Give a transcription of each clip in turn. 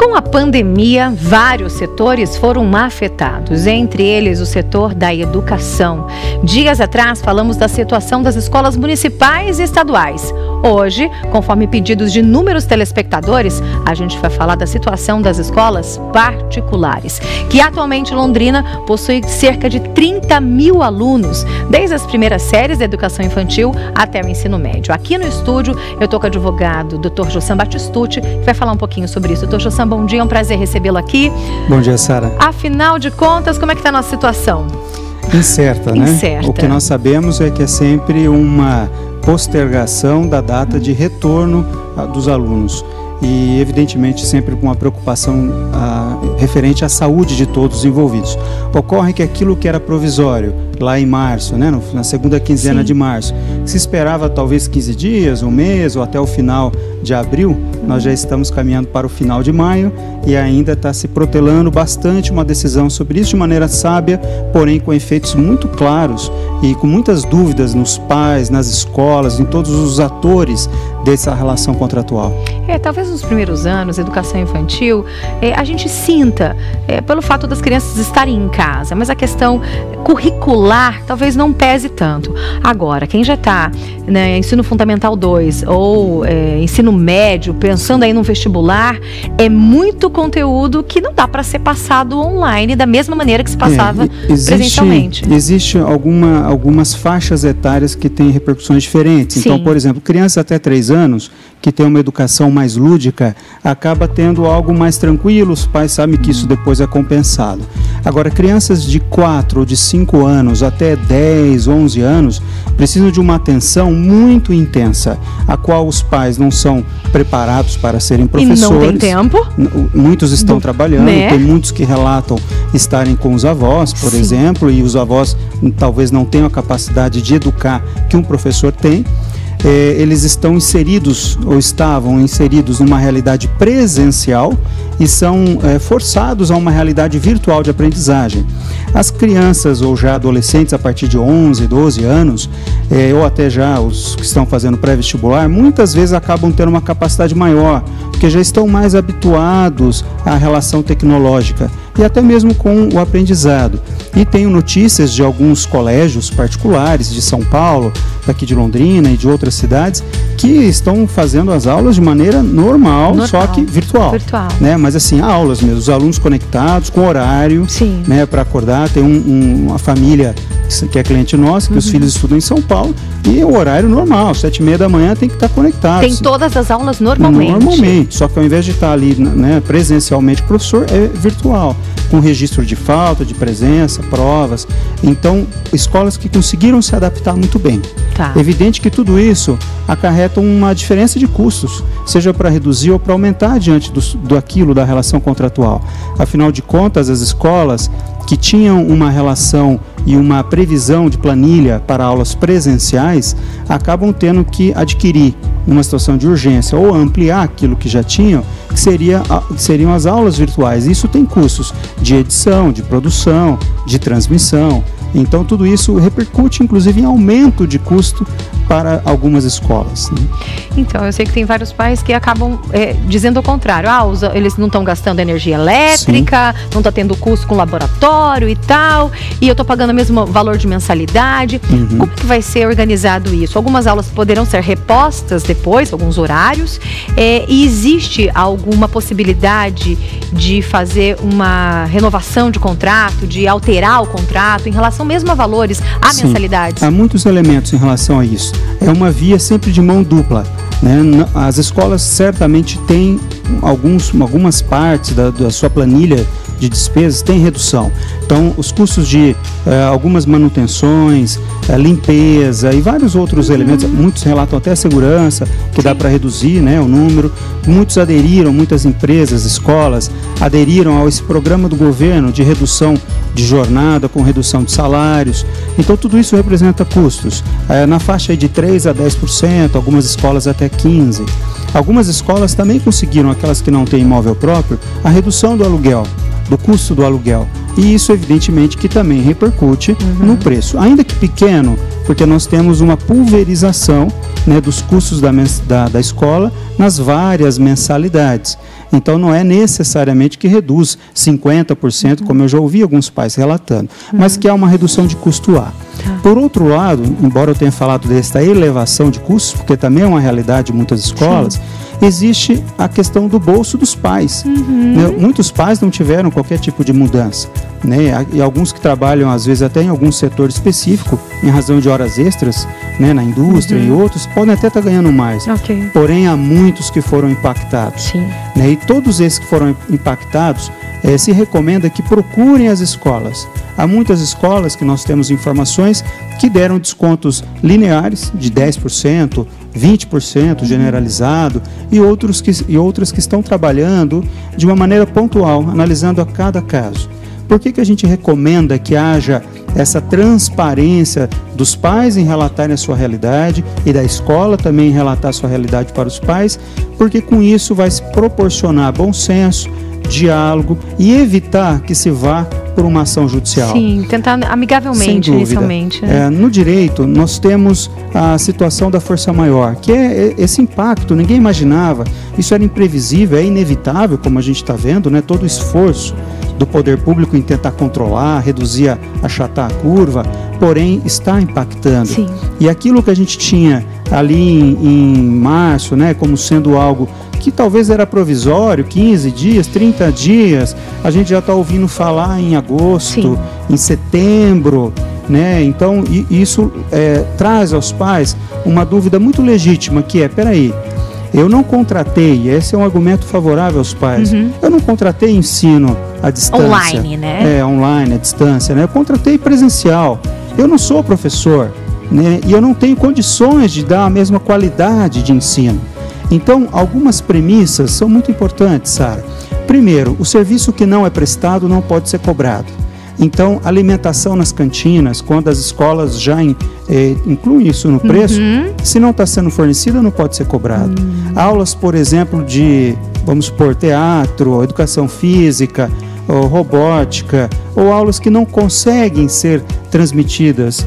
Com a pandemia, vários setores foram afetados, entre eles o setor da educação. Dias atrás, falamos da situação das escolas municipais e estaduais. Hoje, conforme pedidos de inúmeros telespectadores, a gente vai falar da situação das escolas particulares, que atualmente Londrina possui cerca de 30 mil alunos, desde as primeiras séries da educação infantil até o ensino médio. Aqui no estúdio, eu estou com o advogado Dr. Jossam Batistucci, que vai falar um pouquinho sobre isso. Dr. Jossam, bom dia, é um prazer recebê-lo aqui. Bom dia, Sara. Afinal de contas, como é que está a nossa situação? Incerta, né? Incerta. O que nós sabemos é que é sempre uma postergação da data de retorno dos alunos. E, evidentemente, sempre com uma preocupação referente à saúde de todos os envolvidos. Ocorre que aquilo que era provisório, lá em março, né, na segunda quinzena de março, se esperava talvez 15 dias, um mês ou até o final de abril, nós já estamos caminhando para o final de maio e ainda está se protelando bastante uma decisão sobre isso de maneira sábia, porém com efeitos muito claros e com muitas dúvidas nos pais, nas escolas, em todos os atores dessa relação contratual. Talvez nos primeiros anos, educação infantil, a gente sinta pelo fato das crianças estarem em casa, mas a questão curricular talvez não pese tanto. Agora, quem já está ensino fundamental 2 ou ensino médio, pensando aí no vestibular, é muito conteúdo que não dá para ser passado online da mesma maneira que se passava presencialmente. Existe algumas faixas etárias que têm repercussões diferentes. Sim. Então, por exemplo, crianças até 3 anos, que tem uma educação mais lúdica, acaba tendo algo mais tranquilo, os pais sabem que isso depois é compensado. Agora, crianças de 4 ou de 5 anos até 10, 11 anos, precisam de uma atenção muito intensa, a qual os pais não são preparados para serem professores. E não tem tempo. Muitos estão trabalhando, tem muitos que relatam estarem com os avós, por exemplo, e os avós talvez não tenham a capacidade de educar que um professor tem. Eles estão inseridos ou estavam inseridos numa realidade presencial e são forçados a uma realidade virtual de aprendizagem. As crianças ou já adolescentes a partir de 11, 12 anos, ou até já os que estão fazendo pré-vestibular, muitas vezes acabam tendo uma capacidade maior, porque já estão mais habituados à relação tecnológica e até mesmo com o aprendizado. E tenho notícias de alguns colégios particulares de São Paulo, daqui de Londrina e de outras cidades, que estão fazendo as aulas de maneira normal. Só que virtual. Né? Mas assim, aulas mesmo, os alunos conectados, com horário, né, para acordar. Tem uma família que é cliente nossa, que os filhos estudam em São Paulo, e o horário normal, 7h30 da manhã tem que estar conectado. Tem todas as aulas normalmente? Normalmente, só que ao invés de estar ali, né, presencialmente, o professor é virtual, com registro de falta, de presença, provas. Então, escolas que conseguiram se adaptar muito bem. Evidente que tudo isso acarreta uma diferença de custos, seja para reduzir ou para aumentar diante daquilo da relação contratual. Afinal de contas, as escolas que tinham uma relação e uma previsão de planilha para aulas presenciais acabam tendo que adquirir uma situação de urgência ou ampliar aquilo que já tinham, que seriam as aulas virtuais. Isso tem custos de edição, de produção, de transmissão. Então, tudo isso repercute, inclusive, em aumento de custo para algumas escolas. Né? Então, eu sei que tem vários pais que acabam dizendo o contrário. Eles não estão gastando energia elétrica, não está tendo custo com laboratório e tal, e eu estou pagando o mesmo valor de mensalidade. Como que vai ser organizado isso? Algumas aulas poderão ser repostas depois, alguns horários, e existe alguma possibilidade de fazer uma renovação de contrato, de alterar o contrato em relação mesmo a valores, a mensalidades? Há muitos elementos em relação a isso. É uma via sempre de mão dupla, né? As escolas certamente têm algumas partes da sua planilha de despesas tem redução. Então, os custos de algumas manutenções, limpeza e vários outros elementos, muitos relatam até a segurança, que dá para reduzir, né, o número. Muitos aderiram, muitas empresas, escolas, aderiram a esse programa do governo de redução de jornada, com redução de salários. Então, tudo isso representa custos. Na faixa de 3% a 10%, algumas escolas até 15%. Algumas escolas também conseguiram, aquelas que não têm imóvel próprio, a redução do aluguel, do custo do aluguel. E isso, evidentemente, que também repercute no preço. Ainda que pequeno, porque nós temos uma pulverização, né, dos custos da escola nas várias mensalidades. Então, não é necessariamente que reduz 50%, como eu já ouvi alguns pais relatando, mas que há uma redução de custo lá. Por outro lado, embora eu tenha falado desta elevação de custos, porque também é uma realidade de muitas escolas, existe a questão do bolso dos pais. Né? Muitos pais não tiveram qualquer tipo de mudança. Né? E alguns que trabalham, às vezes, até em algum setor específico, em razão de horas extras, né, na indústria e outros, podem até estar ganhando mais. Porém, há muitos que foram impactados. Né? E todos esses que foram impactados, se recomenda que procurem as escolas. Há muitas escolas que nós temos informações que deram descontos lineares de 10%, 20% generalizado e outras que estão trabalhando de uma maneira pontual, analisando a cada caso. Por que a gente recomenda que haja essa transparência dos pais em relatarem a sua realidade e da escola também em relatar a sua realidade para os pais? Porque com isso vai se proporcionar bom senso, diálogo e evitar que se vá por uma ação judicial. Sim, tentar amigavelmente, inicialmente. Né? No direito, nós temos a situação da força maior, que é esse impacto, ninguém imaginava, isso era imprevisível, é inevitável, como a gente está vendo, né? Todo o esforço do poder público em tentar controlar, reduzir, achatar a curva, porém está impactando. Sim. E aquilo que a gente tinha ali em março, né, como sendo algo que talvez era provisório, 15 dias, 30 dias, a gente já está ouvindo falar em agosto, em setembro, né? Então isso traz aos pais uma dúvida muito legítima, que é, peraí, eu não contratei, esse é um argumento favorável aos pais, eu não contratei ensino à distância. Online, né? Online, à distância, né? Eu contratei presencial, eu não sou professor, né? E eu não tenho condições de dar a mesma qualidade de ensino. Então, algumas premissas são muito importantes, Sara. Primeiro, o serviço que não é prestado não pode ser cobrado. Então, alimentação nas cantinas, quando as escolas já incluem isso no preço, se não está sendo fornecida, não pode ser cobrado. Aulas, por exemplo, de, vamos supor, teatro, educação física, ou robótica, ou aulas que não conseguem ser transmitidas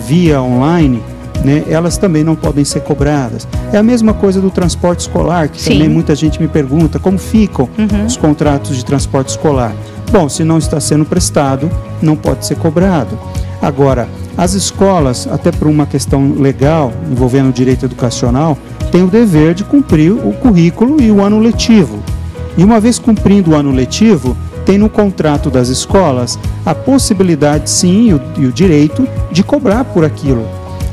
via online, né, elas também não podem ser cobradas. É a mesma coisa do transporte escolar, que também muita gente me pergunta como ficam os contratos de transporte escolar. Bom, se não está sendo prestado, não pode ser cobrado. Agora, as escolas, até por uma questão legal, envolvendo o direito educacional, têm o dever de cumprir o currículo e o ano letivo. E uma vez cumprindo o ano letivo, tem no contrato das escolas a possibilidade, sim, e o direito de cobrar por aquilo.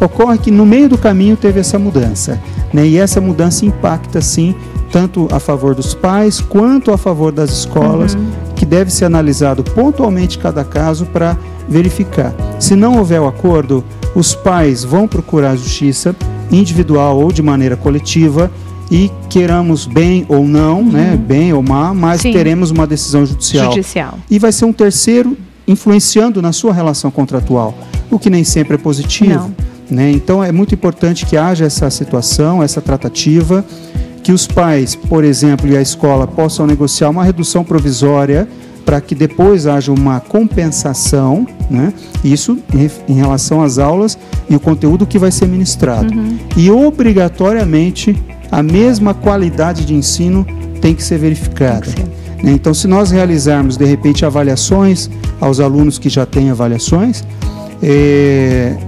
Ocorre que no meio do caminho teve essa mudança, né? E essa mudança impacta, sim, tanto a favor dos pais quanto a favor das escolas, que deve ser analisado pontualmente cada caso para verificar. Se não houver o acordo, os pais vão procurar a justiça, individual ou de maneira coletiva, e queiramos bem ou não, né, bem ou mal, mas teremos uma decisão judicial. E vai ser um terceiro influenciando na sua relação contratual, o que nem sempre é positivo. Né? Então é muito importante que haja essa situação, essa tratativa, que os pais, por exemplo, e a escola possam negociar uma redução provisória para que depois haja uma compensação, né? Isso em relação às aulas e o conteúdo que vai ser ministrado. E obrigatoriamente a mesma qualidade de ensino tem que ser verificada. Né? Então, se nós realizarmos de repente avaliações aos alunos que já têm avaliações,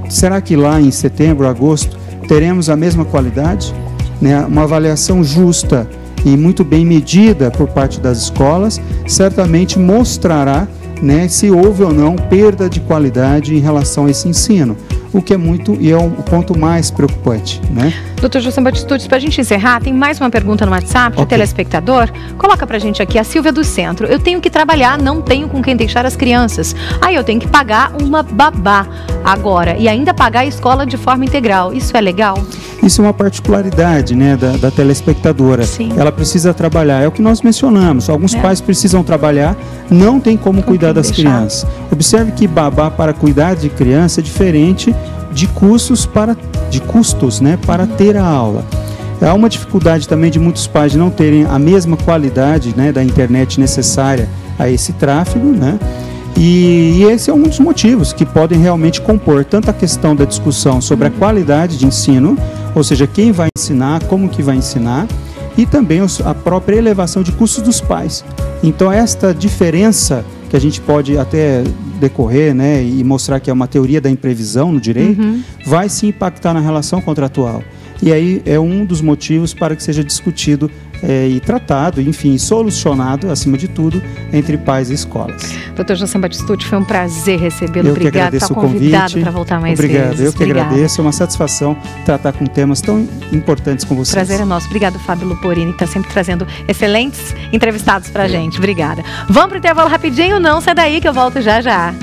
será que lá em setembro, agosto, teremos a mesma qualidade? Né? Uma avaliação justa e muito bem medida por parte das escolas certamente mostrará, né, se houve ou não perda de qualidade em relação a esse ensino, o que é muito e é o ponto mais preocupante, né? Doutor José Batistucci, para a gente encerrar, tem mais uma pergunta no WhatsApp de telespectador. Coloca pra gente aqui, a Silvia do Centro. Eu tenho que trabalhar, não tenho com quem deixar as crianças. Aí eu tenho que pagar uma babá agora e ainda pagar a escola de forma integral. Isso é legal? Isso é uma particularidade, né, da telespectadora. Ela precisa trabalhar, é o que nós mencionamos. Alguns pais precisam trabalhar, não tem como cuidar das crianças. Observe que babá para cuidar de criança é diferente de custos, né, para ter a aula. Há uma dificuldade também de muitos pais de não terem a mesma qualidade, né, da internet necessária a esse tráfego, né? E esse é um dos motivos que podem realmente compor tanto a questão da discussão sobre a qualidade de ensino, ou seja, quem vai ensinar, como que vai ensinar, e também a própria elevação de custos dos pais. Então, esta diferença que a gente pode até decorrer, né, e mostrar que é uma teoria da imprevisão no direito, vai se impactar na relação contratual. E aí é um dos motivos para que seja discutido e tratado, enfim, solucionado, acima de tudo, entre pais e escolas. Dr. José Batistucci, foi um prazer recebê-lo. Obrigado por estar convidado para voltar mais vezes. Obrigado, eu que agradeço. É uma satisfação tratar com temas tão importantes com vocês. Prazer é nosso. Obrigado, Fábio Luporini, que está sempre trazendo excelentes entrevistados para a gente. Obrigada. Vamos para o intervalo rapidinho? Não sai daí que eu volto já já.